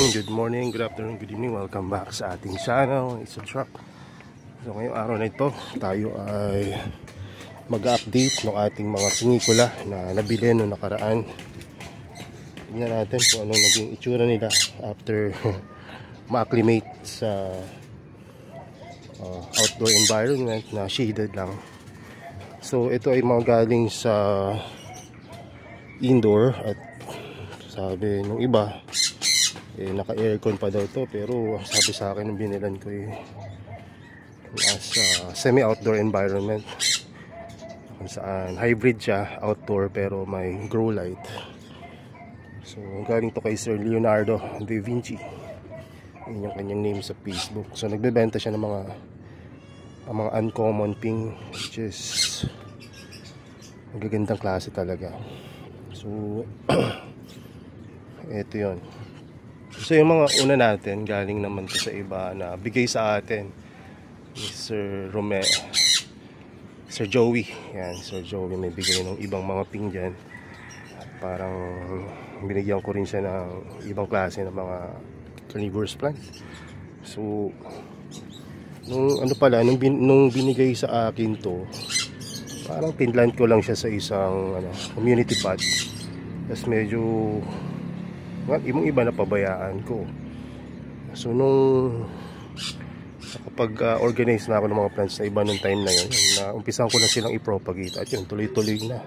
Good morning, good afternoon, good evening. Welcome back sa ating channel. It's a truck. So ngayong araw na ito, tayo ay mag-update ng ating mga pinikula na nabili noong nakaraan. Tingnan natin kung ano naging itsura nila after ma-acclimate sa outdoor environment na shaded lang. So ito ay mga galing sa indoor at sabi nung iba naka-aircon pa daw to, pero sabi sa akin ng binilan ko as semi-outdoor environment kung saan hybrid siya, outdoor pero may grow light. So galing to kay Sir Leonardo Da Vinci, yun yung kanyang name sa Facebook. So nagbebenta siya ng mga uncommon pink, which is magagandang klase talaga. So ito yun. So yung mga una natin, galing naman to sa iba na bigay sa atin ni Sir Joey. Yan, Sir Joey may bigay ng ibang mga ping dyan. At parang binigyan ko rin siya ng ibang klase ng mga carnivorous plant. So nung binigay sa akin to, parang pinlant ko lang siya sa isang community pot. Tapos medyo ibang iba na pabayaan ko. So nung nakapag-organize na ako ng mga plants na iba nung time na yun, na umpisan ko na silang i-propagate at yun, tuloy-tuloy na.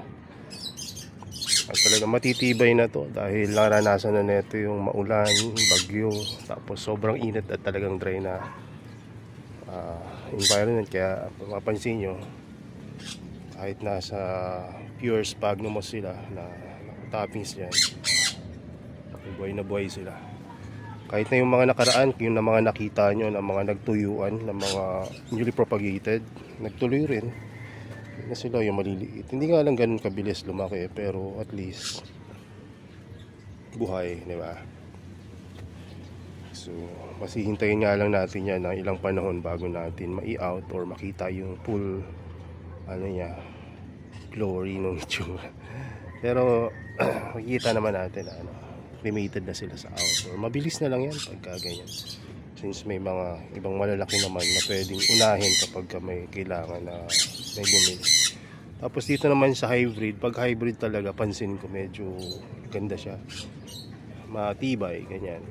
At talaga matitibay na to dahil naranasan na neto yung maulan, bagyo, tapos sobrang init at talagang dry na environment. Kaya mapansin nyo, kahit nasa pure sphagnumos sila na toppings dyan, buhay na buhay sila. Kahit na yung mga nakaraan, yung mga nakita nyo na mga nagtuyuan, na mga newly propagated, nagtuloy rin na sila yung maliliit. Hindi nga lang ganun kabilis lumaki, pero at least buhay, di ba? So masihintayin nga lang natin yan ng ilang panahon bago natin mai-out or makita yung full glory ng itsura. Pero makikita naman natin limited na sila sa outdoor. Mabilis na lang yan pagka ganyan, since may mga ibang malalaki naman na pwedeng unahin kapag may kailangan na may bumili. Tapos dito naman sa hybrid, pag hybrid talaga pansin ko medyo ganda siya, matibay, ganyan.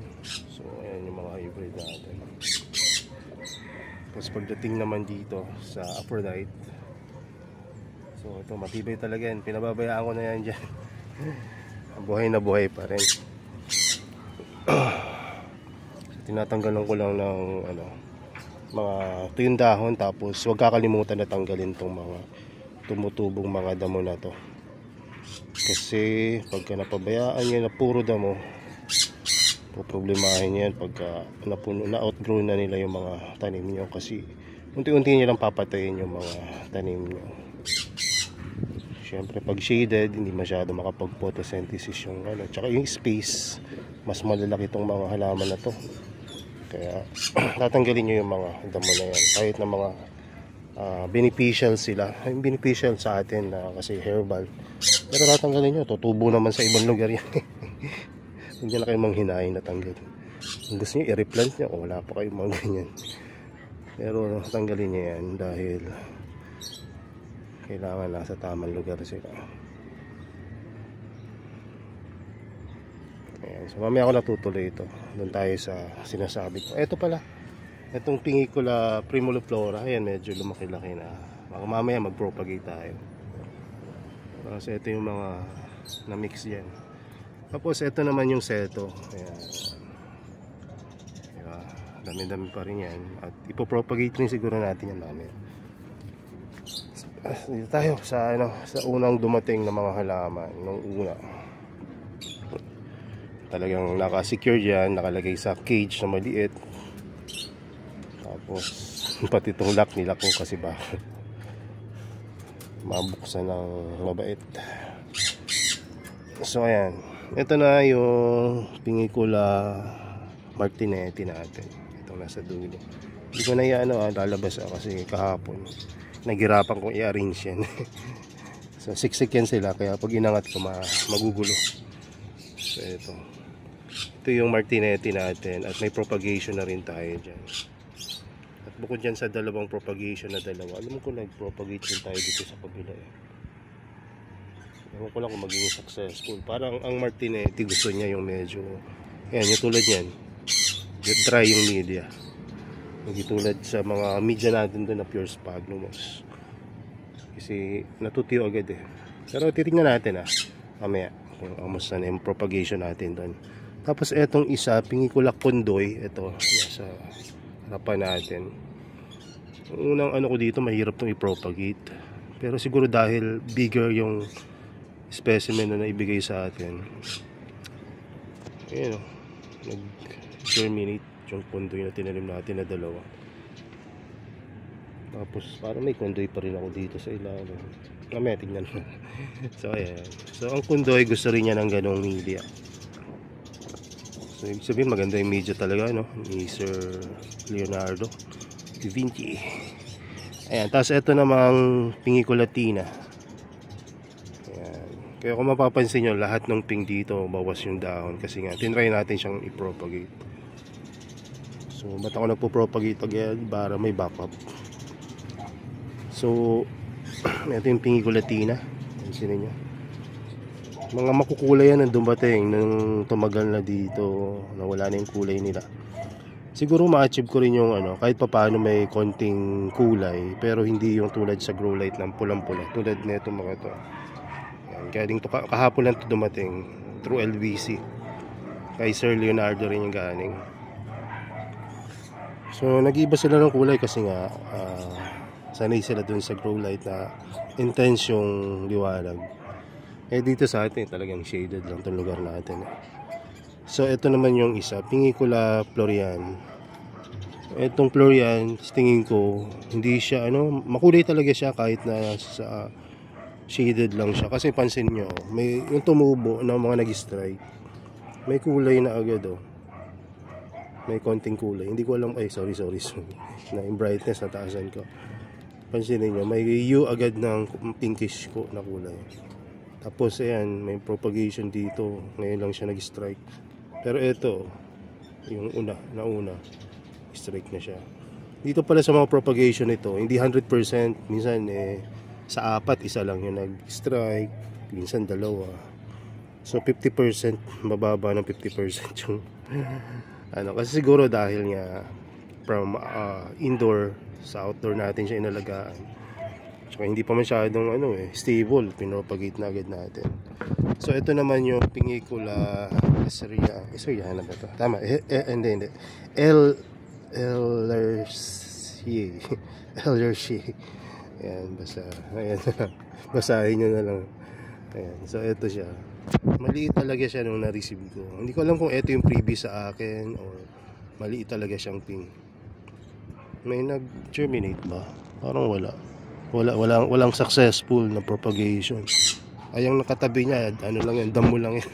So ayan yung mga hybrid natin. Tapos pagdating naman dito sa Aphrodite, so ito matibay talaga yan, pinababayaan ko na yan dyan. Buhay na buhay pa rin. Tinatanggalan ko lang ng mga tuyong dahon, tapos huwag kakalimutan na tanggalin tong mga tumutubong mga damo na to, kasi pagka napabayaan nyo na puro damo, poproblemahin yan pagka na-outgrow na nila yung mga tanim nyo, kasi unti-unti nyo lang papatayin yung mga tanim nyo. Siyempre pag shaded, hindi masyado makapag-photosynthesis yung tsaka yung space, mas malalaki itong mga halaman na to. Kaya tatanggalin nyo yung mga damo na yan, kahit na mga beneficial sila. Yung beneficial sa atin kasi herbal, pero tatanggalin nyo, tutubo naman sa ibang lugar yan. Hindi na kayo manghinayin na tanggalin. Kung gusto nyo i-replant nyo, wala pa kayo mga ganyan, pero tanggalin nyo yan dahil kailangan nasa tamang lugar sila. Ayan, so mamaya ako natutuloy ito. Doon tayo sa sinasabi ko. Ito pala, itong Pingicula primuliflora, ayan, medyo lumaki-laki na. Mamaya mag-propagate tayo. Kasi ito yung mga na-mix yan. Tapos ito naman yung seto. Ayan, diba? Dami-dami pa rin yan. At ipopropagate rin siguro natin yan mamaya. Dito tayo sa unang dumating na mga halaman. Nung una, talagang naka-secure yan, nakalagay sa cage na maliit. Tapos pati itong lock nila ko kasi mabuksan ng mabait. So ayan, ito na yung Pingicula martinetti natin. Itong nasa dulo. Hindi ko na yan lalabas kasi kahapon naghirapan kong i-arrange yan. So siksik yan sila, kaya pag inangat ko magugulo. So ito ito yung Martinetti natin at may propagation na rin tayo dyan. At bukod dyan sa dalawang propagation na dalawa, alam ko nag-propagate din tayo dito sa kabila eh. Ewan ko lang kung magiging successful. Parang ang Martinetti gusto niya yung medyo, yan, yung tulad yan, yung dry yung media. Hindi tulad sa mga media natin doon na pure sphagnumos. Kasi natutuyo agad eh. Pero titignan natin mamaya kung kamusta na yung propagation natin doon. Tapos etong isa, Pingiculus condoy, ito nasa harapan natin. Ang unang ano ko dito, mahirap itong i-propagate. Pero siguro dahil bigger yung specimen na naibigay sa atin. Ayan o, nag-germinate yung condoy na tinanim natin na dalawa. Tapos parang may condoy pa rin ako dito sa ilalim. Mamaya tingnan mo. So ayan. So ang condoy gusto rin niya ng ganong media. So ibig sabihin maganda yung media talaga, no, ni Sir Leonardo da Vinci. Ayan. Tapos ito namang Pingiculatina. Ayan. Kaya kung mapapansin nyo, lahat ng ping dito bawas yung dahon kasi nga tinry natin siyang i-propagate. So ba't ako nagpo-propagate again? Para may backup. So ito yung Pingiculatina. Pansin niyo. Mga makukulay yan ang dumating nung tumagal na dito, nawala na yung kulay nila. Siguro ma-achieve ko rin yung ano, kahit papaano may konting kulay, pero hindi yung tulad sa grow light ng pulang-pula. Tulad nito mga to. Yan, galing to kahapon lang to dumating through LVC. Kay Sir Leonardo rin yung galing. So nag-iba sila ng kulay kasi nga sanay sila dun sa grow light na intense yung liwanag. Eh dito sa atin talagang shaded lang itong lugar natin. So ito naman yung isa, Pingicula Florian. Itong Florian, tingin ko hindi siya ano, makulay talaga siya kahit na sa shaded lang siya. Kasi pansin nyo, may yung tumubo ng mga nag-strike, may kulay na agad oh. May konting kulay. Hindi ko alam, ay sorry. Na yung brightness nataasan ko. Pansinin nyo, may hue agad ng pinkish ko na kulay. Tapos ayan, may propagation dito. Ngayon lang siya nag-strike. Pero ito, yung nauna, strike na siya. Dito pala sa mga propagation ito, hindi 100%. Minsan sa apat, isa lang yung nag-strike. Minsan dalawa. So 50%, mababa ng 50% yung ano. Kasi siguro dahil nga from indoor sa outdoor natin siya inalagaan. Tsaka hindi pa masyadong stable, pinopagate na agad natin. So ito naman yung Pingicula Escherichia na ba ito? Tama, hindi. Ellershiei. Ayan, ayan, basahin nyo na lang. Ayan, so ito siya. Maliit talaga siya nung na-receive ko. Hindi ko alam kung ito yung previous sa akin or maliit talaga siyang ping. May nag-germinate ba? Parang walang successful na propagation. Ay yung nakatabi niya, ano lang yan, damo lang yan.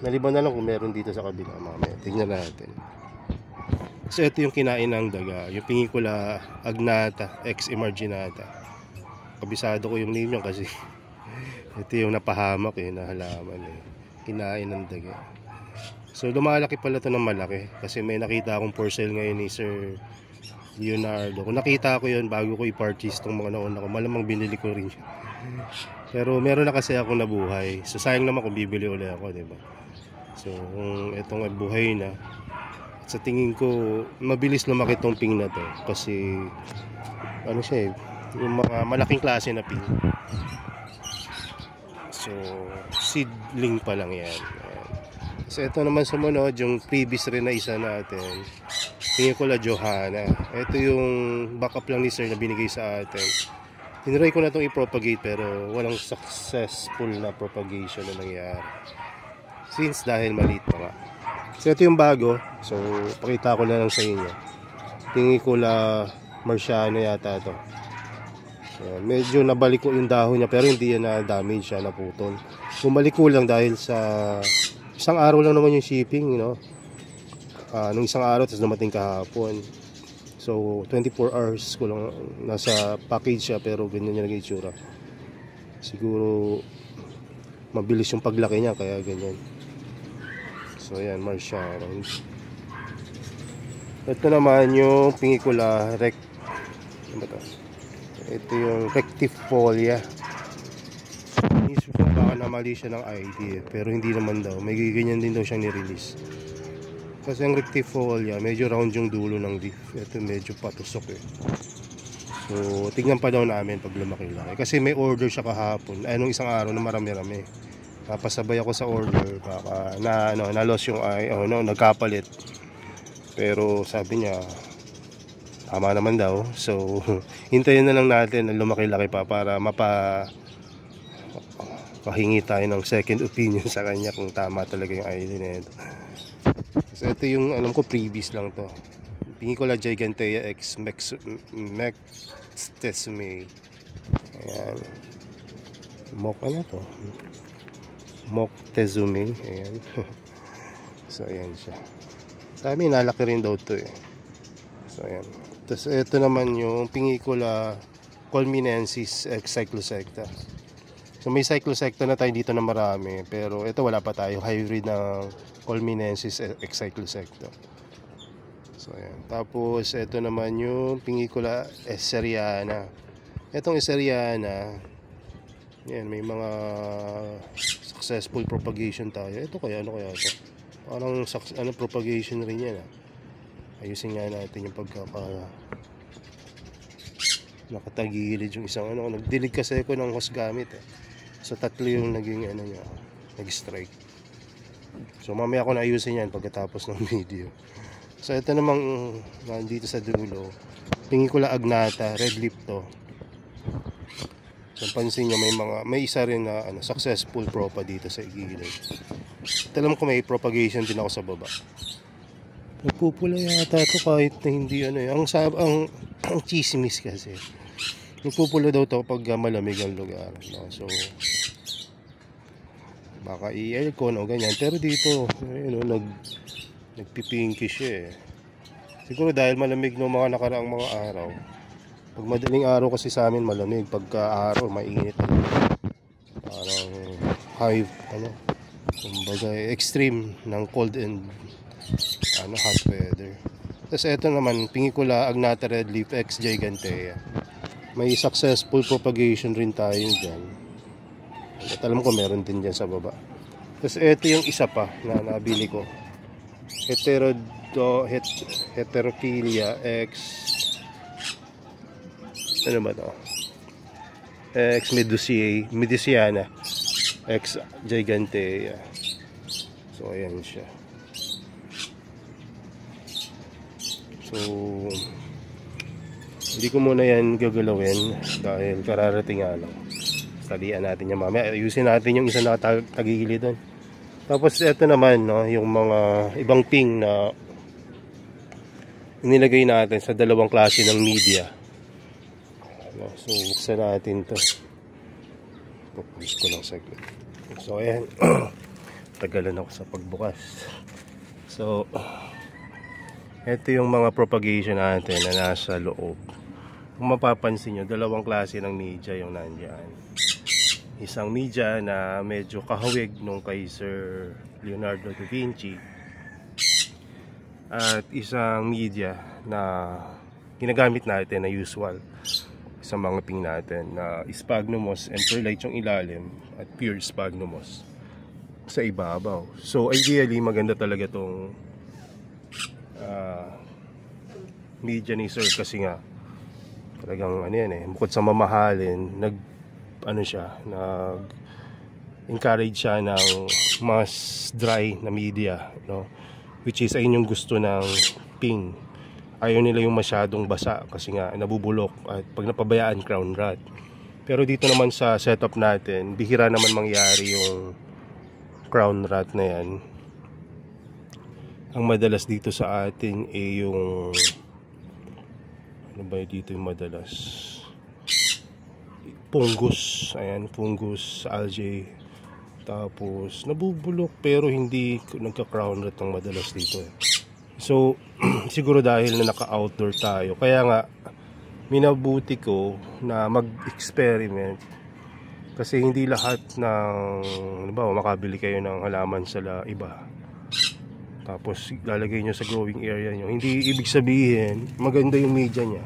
Naliban na lang kung meron dito sa kabila. Mamaya, tignan natin. So ito yung kinain ng daga, yung Pingicula agnata, ex emarginata. Kabisado ko yung name niya kasi ito yung napahamak na halaman kinain ng daga. So lumalaki pala ito ng malaki kasi may nakita akong for sale ngayon ni Sir Leonardo. Kung nakita ko yun bago ko i-purchase itong mga nauna ko, malamang binili ko rin siya. Pero meron na kasi ako nabuhay. So sayang naman kung bibili ulit ako, diba? So kung itong buhay na, sa tingin ko mabilis lumaki itong ping na to kasi ano siya yung mga malaking klase na ping. So seedling pa lang yan. So ito naman sumunod yung previous rin na isa natin, Pingicula Johanna. Ito yung backup lang ni Sir na binigay sa atin. Tinry ko na itong i-propagate pero walang successful na propagation na nangyari since dahil maliit pa nga. So ito yung bago. So pakita ko na lang sa inyo. Pingicula Marciano yata ito. So, medyo nabalik ko yung dahon niya pero hindi yan na damage siya, naputol. Bumalik ko lang dahil sa isang araw lang naman yung shipping, nung isang araw tapos dumating kahapon. So 24 hours ko lang nasa package siya pero ganyan yung naging itsura. Siguro mabilis yung paglaki niya kaya ganyan. So ayan, Marciano. Ito naman yung Pingicula ano ba to? Ito yung Rectifolia. Isip ko baka namali siya ng ID pero hindi naman daw. May ganyan din daw siyang nirelease. Kasi ang Rectifolia, medyo round yung dulo ng leaf. Ito medyo patusok eh. So, tignan pa daw namin pag lumaki-laki. Kasi may order siya kahapon. Ay, nung isang araw na marami-rami. Napasabay ako sa order. Baka na-loss yung nagkapalit. Pero sabi niya, tama naman daw. So, hintayin na lang natin na lumaki-laki pa para pahingi tayo ng second opinion sa kanya kung tama talaga yung ID na ito. So, ito yung alam ko previous lang to. Pingicula gigantea X Mectezuma. Ayan. Ano to? Mectezuma. Ayan. So, ayan siya. Dami, nalaki rin daw to eh. So, ayan. Tapos, ito naman yung Pingicula culminensis X cyclosecta. So, may cyclosecta na tayo dito na marami. Pero, ito wala pa tayo. Hybrid ng culminensis X cyclosecta. So, ayan. Tapos, ito naman yung Pingicula esseriana. Itong esseriana, yan, may mga successful propagation tayo. Ito kaya, ano kaya ito? Parang propagation rin yan. Ayusin nga natin yung nakatagilid yung isang nagdilig kasi ako ng hose gamit eh. So, tatlo yung naging nag-strike. So, mamaya ako na ayusin yan pagkatapos ng video. So ito namang nandito sa dulo, Pingicula agnata, red lip to. So pansin nyo may isa rin na successful propa dito sa gilid. Alam ko may propagation din ako sa baba. Nagpupula yata ito kahit na hindi ang chismis kasi. Nagpupula daw to pag malamig ang lugar. No? So baka i-aircon o ganyan. Pero dito nagpipinky siya eh. Siguro dahil malamig no mga nakaraang mga araw. Pag madaling araw kasi sa amin malamig, pagka araw mainit. Parang high kumbaga extreme ng cold and hot weather. Tapos ito naman Pingicula agnata red leaf X gigantea. May successful propagation rin tayo dyan. At alam ko meron din dyan sa baba. Tapos ito yung isa pa na nabili ko. Heterophilia X ano ba to? X Mediciana X gigantea. So ayan siya. So hindi ko muna yan gagalawin dahil kararating nga lang. Studian natin yan mamaya. Ayusin natin yung isa na tagigilid doon. Tapos ito naman yung mga ibang ping na nilagay natin sa dalawang klase ng media. So buksan natin to. Pupulis ko lang saglit. So ayan. Tagalan ako sa pagbukas. So ito yung mga propagation natin na nasa loob. Kung mapapansin nyo, dalawang klase ng media yung nandyan. Isang media na medyo kahawig nung kay Sir Leonardo da Vinci at isang media na ginagamit natin na usual sa mga ping natin na sphagnumos and perlite yung ilalim at pure sphagnumos sa ibabaw. So ideally maganda talaga tong media ni Sir kasi nga talagang bukod sa mamahalin nag-encourage siya ng mas dry na media, which is ayun yung gusto ng ping. Ayaw nila yung masyadong basa kasi nga nabubulok at pag napabayaan crown rot. Pero dito naman sa setup natin, bihira naman mangyari yung crown rot na yan. Ang madalas dito sa atin yung dito yung madalas fungus, fungus, algae, tapos nabubulok pero hindi nagka-crown rot ang madalas dito So siguro dahil na naka-outdoor tayo, kaya nga minabuti ko na mag-experiment kasi hindi lahat ng makabili kayo ng halaman sa iba tapos lalagay nyo sa growing area nyo, hindi ibig sabihin maganda yung media nya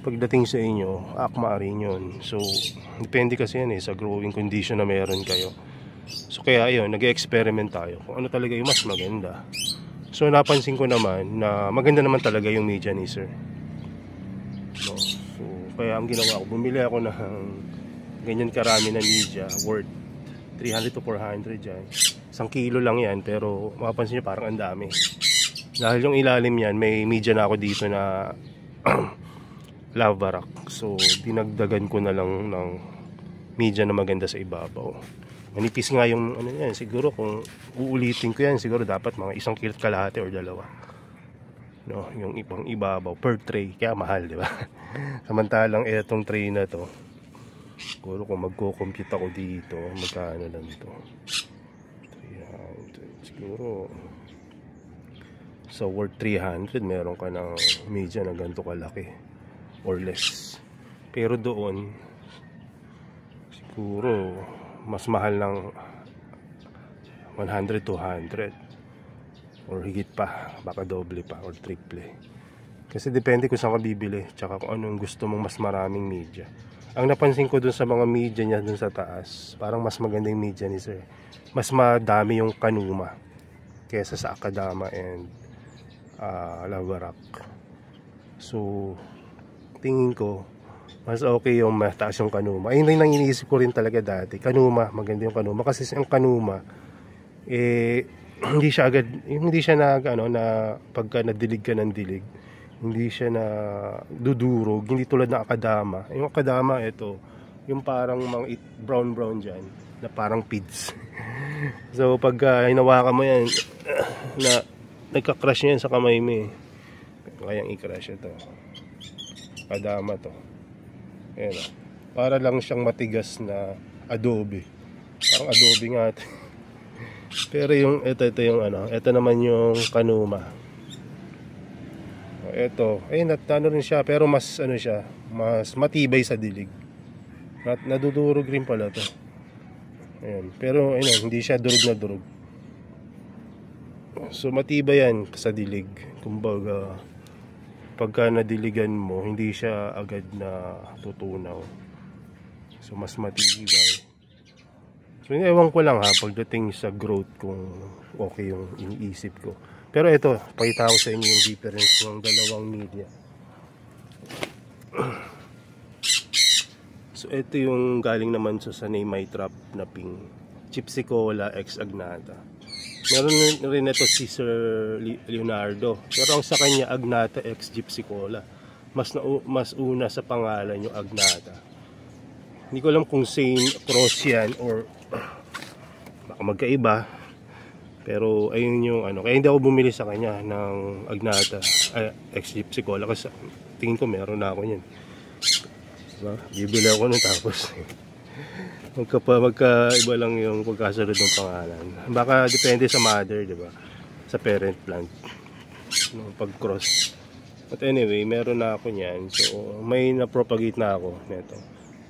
pagdating sa inyo, akma rin yun. So depende kasi yan sa growing condition na meron kayo. So kaya ayun, nag-experiment tayo kung ano talaga yung mas maganda. So napansin ko naman na maganda naman talaga yung media ni sir, no? So kaya ang ginawa ko, bumili ako ng ganyan karami na media worth 300 to 400 dyan. 1 kilo lang yan, pero mapapansin nyo parang ang dami. Dahil yung ilalim yan, may media na ako dito na lava rock. So dinagdagan ko na lang ng media na maganda sa ibabaw. Manipis nga yung ano yan, siguro kung uulitin ko yan, siguro dapat mga 1 kilo kalahati or 2, no, yung ibang ibabaw per tray, kaya mahal, di ba? Samantalang etong tray na to, siguro kung magko-compute ako dito, magkano lang to, 300 siguro. So worth 300, meron ka ng media na ganito kalaki or less. Pero doon siguro mas mahal ng 100, 200 or higit pa, baka doble pa or triple. Kasi depende kung saan ka bibili, tsaka kung anong gusto mong mas maraming media. Ang napansin ko dun sa mga media niya dun sa taas, parang mas maganda yung media ni sir. Mas madami yung kanuma kesa sa akadama and lava rock. So tingin ko mas okay yung mataas yung kanuma. Ayun rin ang iniisip ko rin talaga dati, kanuma, maganda yung kanuma. Kasi yung kanuma hindi siya agad, hindi siya na pagka nadilig ka ng dilig, hindi siya na dudurog, hindi tulad ng akadama. Yung akadama, ito yung parang mga brown dyan na parang pids. So pagka hinawakan mo yan na nagka-crush yan sa kamay mo, kayang i-crush ito. Akadama to, ayan, para lang siyang matigas na adobe, parang adobe nga ito. Pero yung ito yung ito naman yung kanuma. Ito, ano rin siya, pero mas siya, mas matibay sa dilig. Nadudurog rin pala to. Ayan, pero hindi siya durog na durog. So matibay yan sa dilig. Kumbaga pagka nadiligan mo, hindi siya agad na tutunaw. So mas matibay. So ewan ko lang pagdating sa growth kung okay yung iniisip ko. Pero ito, pakita ko sa inyo yung difference ng dalawang media. So ito yung galing naman sa My Trap na pink, Gypsicola X Agnata. Meron rin ito si Sir Leonardo, pero ang sa kanya Agnata X Gypsicola. Mas una sa pangalan yung Agnata. Hindi ko alam kung same cross yan or baka magkaiba. Pero ayun yung kaya hindi ako bumili sa kanya ng Agnata X Gypsicola kasi tingin ko meron na ako niyan. Diba? Bibili ako nun tapos magkaiba lang yung pagkasunod ng pangalan. Baka depende sa mother, diba? Sa parent plant, no, pag cross. But anyway, meron na ako niyan. So may na-propagate na ako nito.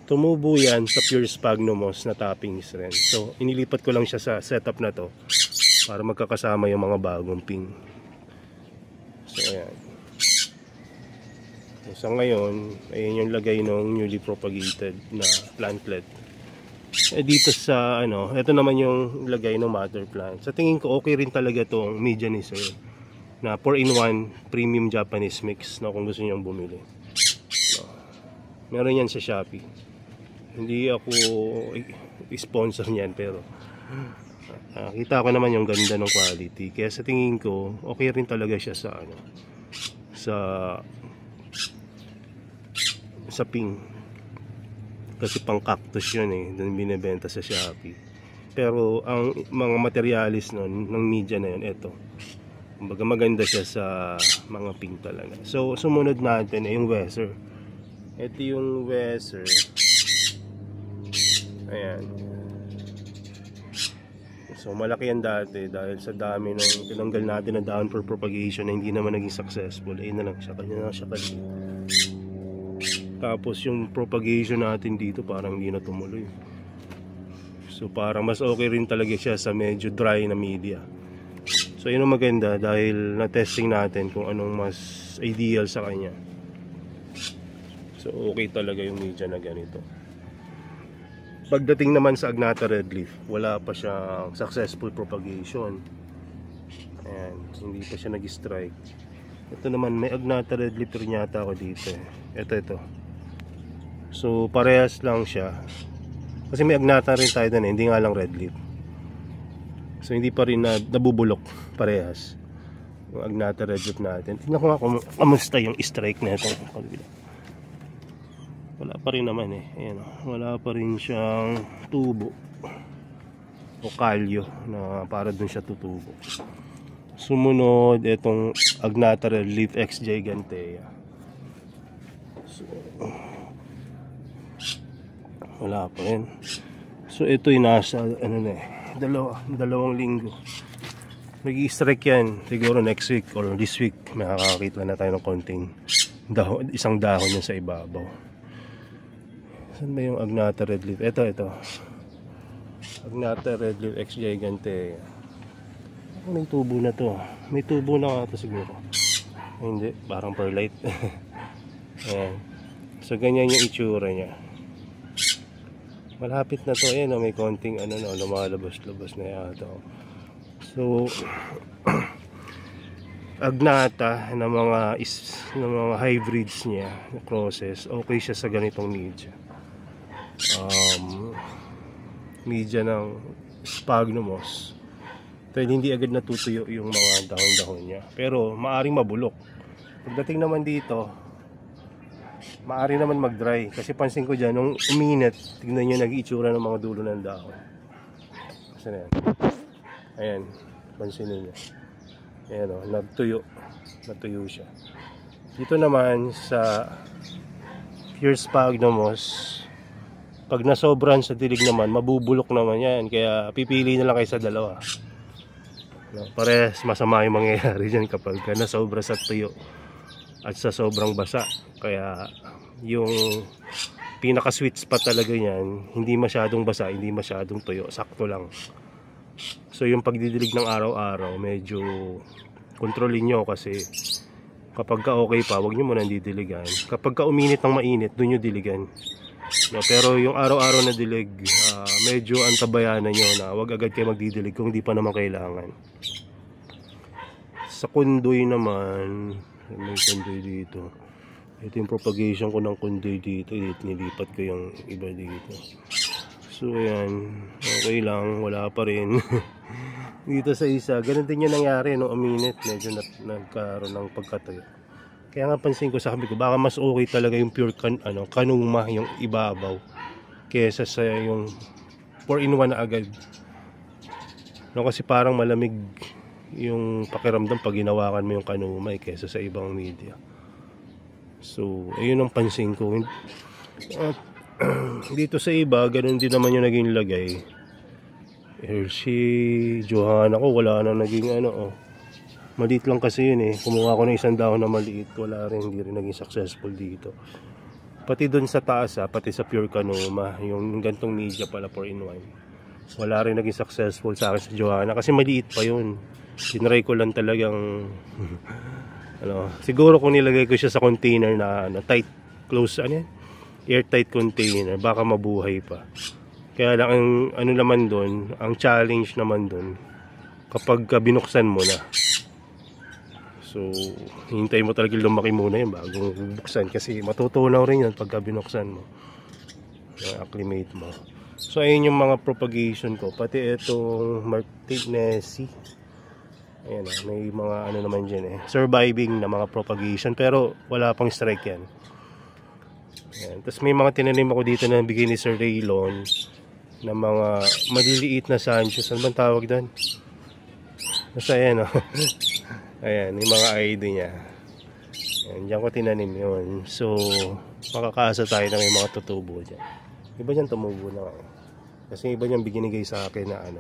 Tumubo yan sa pure sphagnumos na toppings rin. So inilipat ko lang siya sa setup na to para magkakasama yung mga bagong ping. So ayan. So, sa ngayon, ayan yung lagay ng newly propagated na plantlet. Dito sa ito naman yung lagay ng mother plant. Sa tingin ko okay rin talaga tong media ni sir na 4-in-1 premium Japanese mix, no, kung gusto niyo bumili. So, meron yan sa Shopee. Hindi ako sponsor niyan, pero kita ko naman yung ganda ng quality. Kaya sa tingin ko okay rin talaga siya sa ping. Kasi pang cactus yun doon binibenta sa Shopee. Pero ang mga materialis nun ng media na yun, ito, kumbaga maganda siya sa mga ping talaga. So sumunod natin yung Weser. Ito yung Weser. Ayan. So malaki yan dati dahil sa dami ng tinanggal natin na down for propagation na hindi naman naging successful. Ayun na lang siya, kanya na siya kalit. Tapos yung propagation natin dito parang hindi na tumuloy. So parang mas okay rin talaga siya sa medyo dry na media. So yun ang maganda dahil na-testing natin kung anong mas ideal sa kanya. So okay talaga yung media na ganito. Pagdating naman sa Agnatha Red Leaf, wala pa siyang successful propagation. Ayan, hindi pa siya nag-strike. Ito naman, may Agnatha Red Leaf rin yata ako dito. Ito. So parehas lang siya. Kasi may Agnatha rin tayo doon, hindi nga lang Red Leaf. So hindi pa rin nabubulok parehas yung Agnatha Red Leaf natin. Tingnan ko nga kung kamusta yung strike na ito. Wala pa rin naman eh. Ayan, wala pa rin siyang tubo o kalyo na para dun siya tutubo. Sumunod itong Agnatha Red Leaf X Gigantea. So, wala pa rin. So ito'y nasa ano na dalawang linggo. Nag-i-strike yan siguro next week or this week. Makakakita na tayo ng konting isang dahon yan sa ibabaw. Saan ba yung Agnatha Red Leaf? Ito. Agnatha Red Leaf X Gigantea. May tubo na to. May tubo na nga ito siguro. Hindi, parang perlite. Ayan. So ganyan yung itsura niya. Malapit na to. Ayan, may konting lumalabas-labas na yata. So Agnatha na mga hybrids niya, crosses, okay siya sa ganitong media. Media ng sphagnumos. Dahil hindi agad natutuyo yung mga dahon-dahon niya. Pero maaring mabulok. Pagdating naman dito, maaring naman mag-dry. Kasi pansin ko dyan, nung uminit, tignan nyo nag-iitsura ng mga dulo ng dahon. Kasi na yan. Ayan, pansinin nyo. Ayan o, natuyo siya. Dito naman sa pure sphagnumos, pag nasobran sa dilig naman, mabubulok naman yan. Kaya pipili na lang kayo sa dalawa. Parehas masama yung mangyayari dyan kapag nasobra sa tuyo at sa sobrang basa. Kaya yung pinaka sweet spot talaga yan, hindi masyadong basa, hindi masyadong tuyo, sakto lang. So yung pagdidilig ng araw-araw, medyo kontrolin nyo kasi kapag ka okay pa, huwag nyo muna didiligan. Kapag ka uminit ng mainit, doon nyo diligan. No, pero yung araw-araw na dilig, medyo antabayanan nyo na huwag agad kayo magdidilig kung hindi pa naman kailangan. Sa kundoy naman, may kundoy dito. Ito yung propagation ko ng kundoy dito. Nilipat ko yung iba dito. So ayan, okay lang, wala pa rin. Dito sa isa, ganun din yung nangyari nung uminit, medyo nagkaroon ng pagkatayo. Kaya nga pansin ko, sabi ko, baka mas okay talaga yung pure kanuma, yung ibabaw, kesa sa yung 4-in-1 na agad. No, kasi parang malamig yung pakiramdam pag ginawakan mo yung kanuma kesa sa ibang media. So, ayun ang pansin ko. Dito sa iba, ganun din naman yung naging lagay. Si Johanna ko, wala na naging maliit lang kasi yun eh. Kumuha ko ng isang dahon na maliit, wala rin, hindi rin naging successful dito. Pati dun sa taas pati sa pure kanuma, yung gantong media pala 4-in-1, wala rin naging successful sa akin sa Johanna kasi maliit pa yun. Tinry ko lang talagang siguro kung nilagay ko siya sa container na tight, close, airtight container, baka mabuhay pa. Kaya lang ang naman doon, ang challenge naman doon, kapag binuksan mo na. So, hintay mo talaga lumaki muna yun bago buksan kasi matutunaw rin yun pagka binuksan mo. Acclimate mo. So, ayun yung mga propagation ko. Pati itong Martinezzi. Ayan may mga naman dyan surviving na mga propagation pero wala pang strike yan. Ayan. Tapos may mga tinanim ako dito na bigay ni Sir Raylon na mga maliliit na Sancho. Saan bang tawag doon? Basta ayan ayan, yung mga ID niya. Ayan, diyan ko tinanim yun. So, makakaasa tayo na may mga tutubo dyan. Iba dyan tumubo na. Kasi iba dyan binigay sa akin na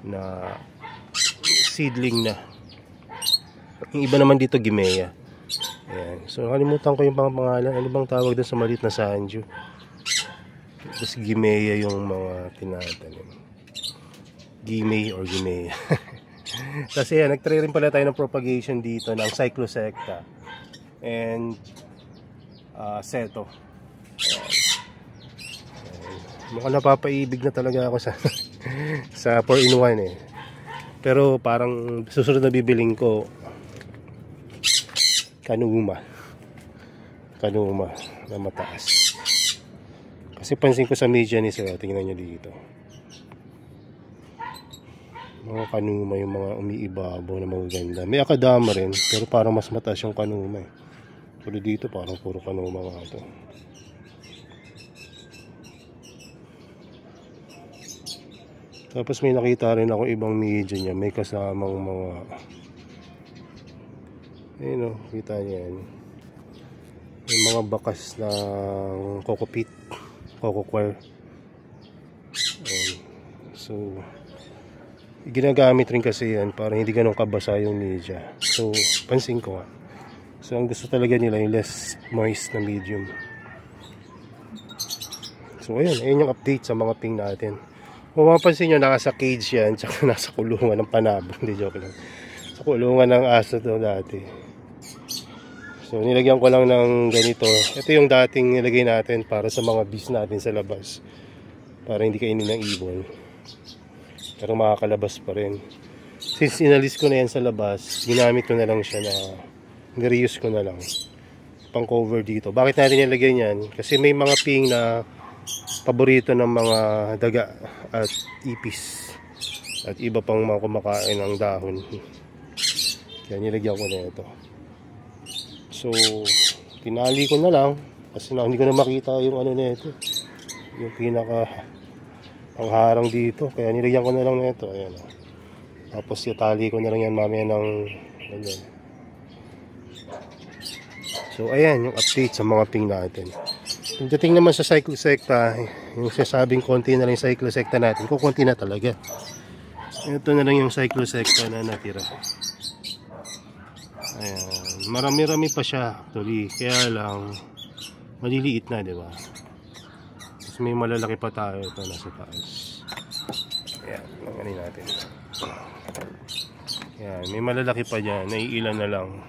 na seedling na. Yung iba naman dito, Gimea. Ayan. So, nakalimutan ko yung pangalan. Ano bang tawag doon sa maliit na Sancho? Tapos Gimea yung mga tinatanim. Gimea or Gimea. Kasi yan, nagtry rin pala tayo ng propagation dito ng Cyclosecta and Seto. Mukhang napapaibig na talaga ako sa sa 4-in-1 eh. Pero parang susunod na bibiling ko Kanuma na mataas. Kasi pansin ko sa media ni sir, tingnan nyo dito. Mga Kanuma yung mga umiibabaw na magaganda. May Akadama rin, pero parang mas mataas yung Kanuma eh. Pero dito parang puro Kanuma nga ito. Tapos may nakita rin ako ibang media niya, may kasamang mga ayun o, kita niya yan. May mga bakas ng coco peat, coco coir. So ginagamit rin kasi yan para hindi ganun kabasa yung media. So pansin ko nga. So ang gusto talaga nila yung less moist na medium. So ayun yung update sa mga ping natin. Kung mapapansin nyo, nasa cage yan, tsaka nasa kulungan ng panabong. Hindi, joke lang. Sa kulungan ng aso to dati. So nilagyan ko lang ng ganito. Ito yung dating nilagay natin para sa mga bees natin sa labas, para hindi kainin ng ibon, pero makakalabas pa rin. Since inalis ko na yan sa labas, ginamit ko na lang siya na nireuse ko na lang pang cover dito. Bakit natin nilagay yan? Kasi may mga ping na paborito ng mga daga at ipis at iba pang mga kumakain ng dahon. Kaya nilagyan ko na ito. So tinali ko na lang kasi hindi ko na makita yung ano na ito, yung pinaka pangharang dito, kaya nilagyan ko na lang na ito. Ayan. Tapos itali ko na lang yan mamaya ng ganyan. So ayan yung update sa mga ping natin. Pagdating naman sa Cyclosecta, yung sasabing konti na lang yung Cyclosecta natin, kung konti na talaga. Ito na lang yung Cyclosecta na natira. Ayan, marami-rami pa siya actually, kaya lang maliliit na, di ba? Tapos may malalaki pa tayo, ito nasa taas. Ayan, nanganin natin. Ayan, may malalaki pa dyan, naiilan na lang.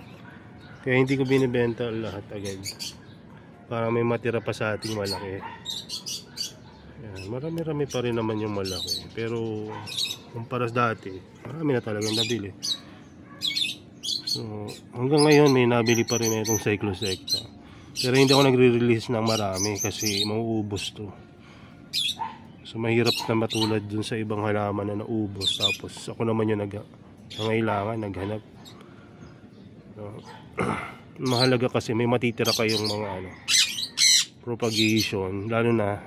Kaya hindi ko binibenta lahat agad, para may matira pa sa ating malaki. Ayan, marami-rami pa rin naman yung malaki, pero kumpara sa dati, marami na talagang nabili. So hanggang ngayon may nabili pa rin na itong Cyclosecta, pero hindi ako nagre-release ng marami kasi mauubos to. So mahirap na matulad dun sa ibang halaman na naubos, tapos ako naman yung nangailangan, naghanap. So, mahalaga kasi may matitira kayong mga propagation, lalo na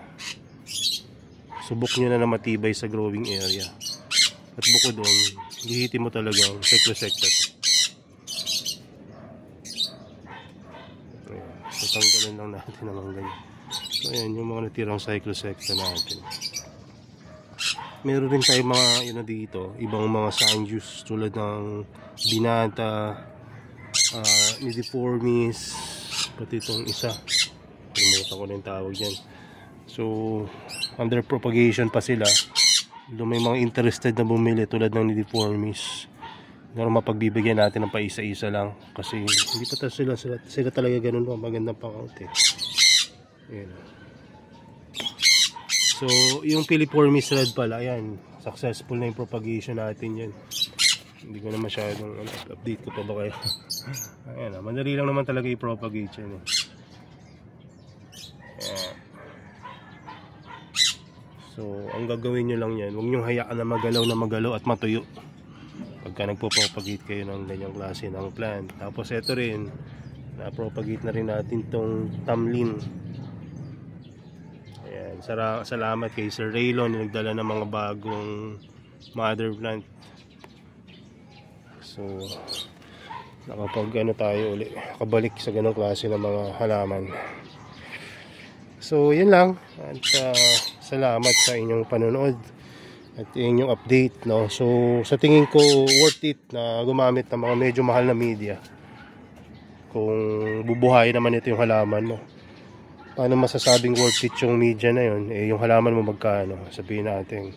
subok nyo na matibay sa growing area. At bukod doon, lihitin mo talaga ang Cyclosecta. So tanggalin lang natin naman ganyan. So ayan yung mga natirang Cyclosecta natin. Meron rin tayo mga dito, ibang mga Sanjus tulad ng Binata, Nidiformis, pati itong isa, kalimutan ko na yung tawag dyan. So under propagation pa sila. Doon may mga interested na bumili tulad ng Nidiformis. Pero mapagbibigyan natin ng paisa-isa lang kasi hindi pa sila talaga ganun ba magandang pang-out eh. Ayan. So yung Filiformis red pala, ayan, successful na yung propagation natin yan. Hindi ko na masyadong update ko pa ba kayo. Ayan, madali lang naman talaga i-propagate yan eh. Ayan. So ang gagawin nyo lang yan, huwag nyo hayaan na magalaw at matuyo pagka nagpo-propagate kayo ng ganyang klase ng plant. Tapos ito rin, na-propagate na rin natin tong Tamlin. Ayan, salamat kay Sir Raylon na nagdala ng mga bagong mother plant. So nakapag tayo uli, kabalik sa ganong klase ng mga halaman. So yun lang, at salamat sa inyong panonood at inyong update, no? So sa tingin ko worth it na gumamit ng mga medyo mahal na media kung bubuhayin naman ito yung halaman mo. Paano masasabing worth it yung media na yun? Eh yung halaman mo magkano? Sabihin natin,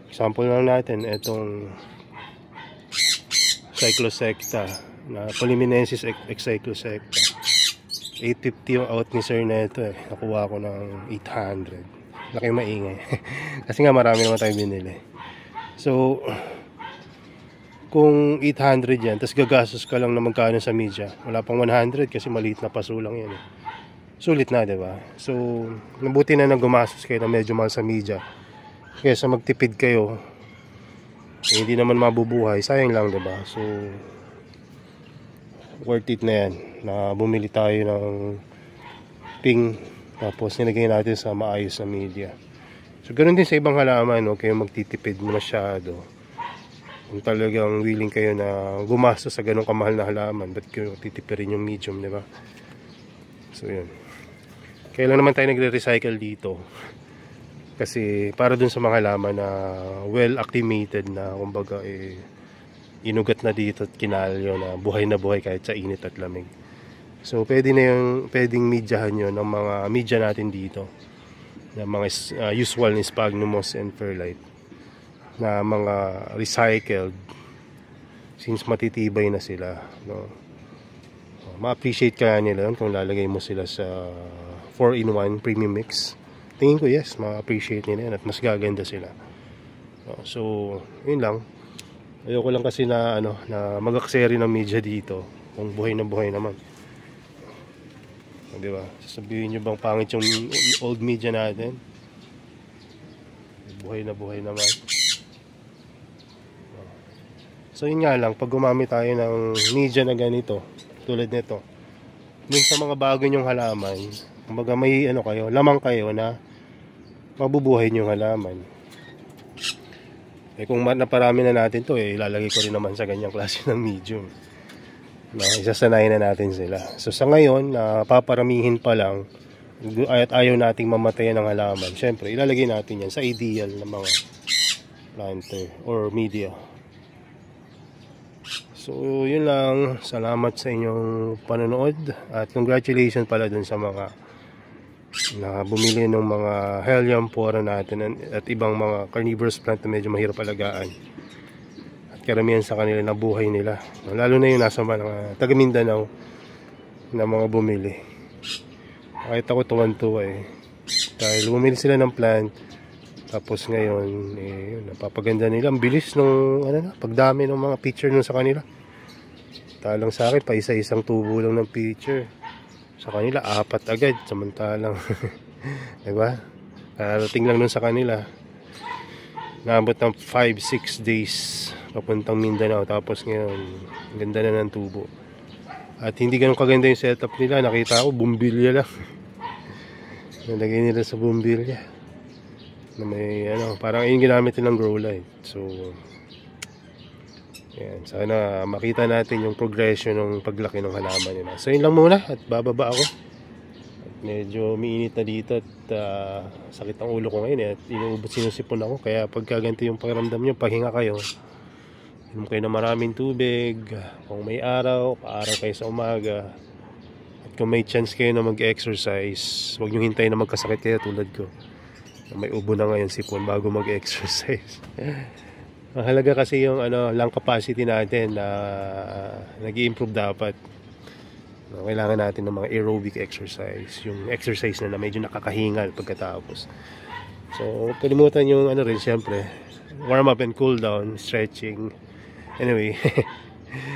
example lang natin, etong Cyclosecta na Polymenensis Cyclosecta. 850 yung out ni sir na ito eh. Nakuha ko ng 800. Laki maingay. Kasi nga marami naman tayo binili. So kung 800 yan, tapos gagastos ka lang na magkano sa media, wala pang 100 kasi maliit na paso lang yan eh. Sulit na, diba? So nabuti na gumastos kayo na medyo mahal sa media kaysa magtipid kayo eh, hindi naman mabubuhay, sayang lang, diba? So worth it na yan na bumili tayo ng ping tapos nilagay natin sa maayos na media. So ganoon din sa ibang halaman, no? Kayo magtitipid masyado. Kung talagang willing kayo na gumastos sa ganong kamahal na halaman, ba't kayo titipirin yung medium, di ba? So yun. Kaya lang naman tayo nagre-recycle dito. Kasi para dun sa mga halaman na well acclimated na, kumbaga inugat na dito at kinalyo na buhay kahit sa init at lamig. So pwedeng medyahan yun ng mga media natin dito. Na mga usual ni Sphagnumos and Perlite. Na mga recycled since matitibay na sila, no? Ma-appreciate kaya nila yun kung lalagay mo sila sa 4-in-1 premium mix. Tingin ko yes, ma-appreciate nila yan at mas gaganda sila. So yun lang. Ayoko lang kasi na na mag-akseri ng media dito kung buhay na buhay naman, di ba? Sasabihin nyo bang pangit yung old media natin? Buhay na buhay naman. So yun nga lang, pag gumamit tayo ng media na ganito, tulad nito, dun sa mga bago nyong halaman, kumbaga may kayo, lamang kayo na mabubuhay nyong halaman. Eh kung naparami na natin to, ilalagay ko rin naman sa ganyang klase ng medium. Isasanayin na natin sila. So sa ngayon, paparamihin pa lang, at ayaw nating mamatayan ng halaman, syempre ilalagay natin yan sa ideal na mga planter or media. So yun lang, salamat sa inyong panonood at congratulations pala dun sa mga na bumili ng mga Helianthera natin at ibang mga carnivorous plant na medyo mahirap alagaan. At karamihan sa kanila na buhay nila. Lalo na yung nasa mga taga Mindanao na mga bumili. Kahit ako tuwan-tuwa dahil bumili sila ng plant tapos ngayon napapaganda nila. Ang bilis nung pagdami ng mga picture nun sa kanila. Talang sa akin pa isa-isang tubo lang ng picture. Sa kanila 4 agad samantalang diba? Karating lang nun sa kanila. Naabot ng 5-6 days papuntang Mindanao tapos ngayon ganda na ng tubo. At hindi ganun kaganda yung setup nila. Nakita ko bumbilya lang. Nalagay nila sa bumbilya na may parang yung ginamit nilang grow light. So yan, sana makita natin yung progression ng paglaki ng halaman nila. So yun lang muna at bababa ako. At medyo umiinit na dito at sakit ang ulo ko ngayon at inuubot sinusipon ako. Kaya pagka ganito yung pakiramdam nyo, pahinga kayo. Inom kayo ng maraming tubig. Kung may araw, paaraw kayo sa umaga. At kung may chance kayo na mag-exercise, huwag nyo hintayin na magkasakit kayo tulad ko. May ubo na ngayon sipon bago mag-exercise. Mahalaga kasi yung lung capacity natin na nag-i-improve dapat. Kailangan natin ng mga aerobic exercise, yung exercise na medyo nakakahingal pagkatapos. So kalimutan yung rin siyempre, warm up and cool down, stretching. Anyway,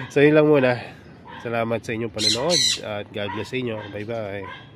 so yun lang muna. Salamat sa inyong panonood at God bless sa inyo. Bye bye.